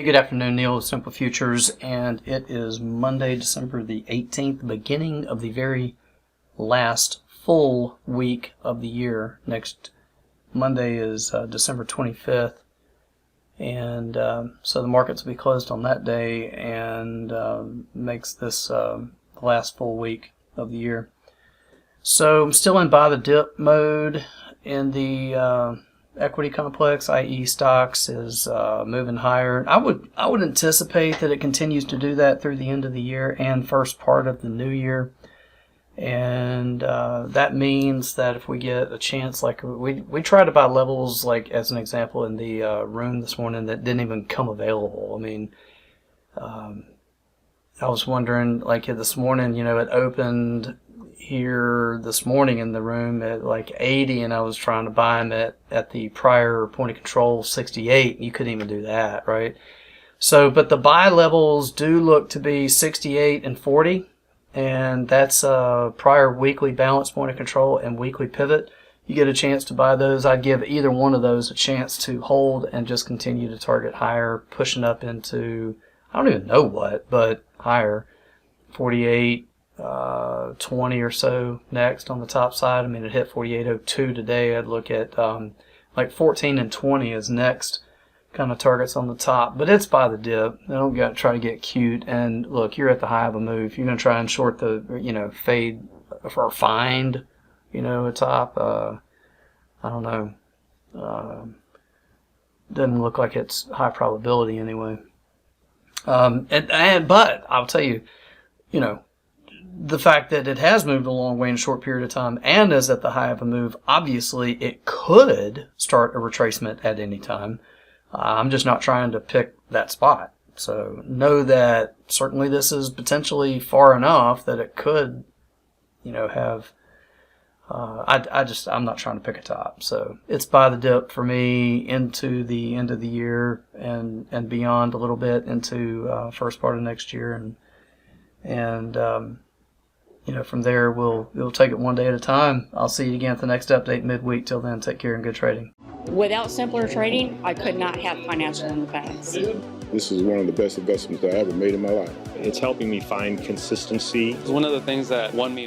Hey, good afternoon, Neil with Simple Futures, and it is Monday, December the 18th, beginning of the very last full week of the year. Next Monday is December 25th, and so the markets will be closed on that day, and makes this the last full week of the year. So I'm still in buy the dip mode in the equity complex, i.e. stocks, is moving higher. I would anticipate that it continues to do that through the end of the year and first part of the new year. And that means that if we get a chance, like we tried to buy levels, like as an example in the room this morning, that didn't even come available. I mean, I was wondering, like this morning, it opened here this morning in the room at like 80, and I was trying to buy them at the prior point of control 68. You couldn't even do that, right? So, but the buy levels do look to be 68 and 40, and that's prior weekly balance point of control and weekly pivot. You get a chance to buy those. I'd give either one of those a chance to hold and just continue to target higher, pushing up into, I don't even know what, but higher, 48, 20 or so next on the top side. I mean, it hit 48.02 today. I'd look at like 14 and 20 as next kind of targets on the top, but it's by the dip. I don't got to try to get cute. And look, you're at the high of a move. You're going to try and short the, fade or find, a top. I don't know. Doesn't look like it's high probability anyway. But I'll tell you, the fact that it has moved a long way in a short period of time and is at the high of a move, obviously it could start a retracement at any time. I'm just not trying to pick that spot. So know that certainly this is potentially far enough that it could, have. I'm not trying to pick a top. So it's by the dip for me into the end of the year and beyond a little bit into first part of next year, and from there we'll take it one day at a time. I'll see you again at the next update midweek. Till then, take care and good trading. Without simpler trading, I could not have financial independence. This is one of the best investments I ever made in my life. It's helping me find consistency. It's one of the things that won me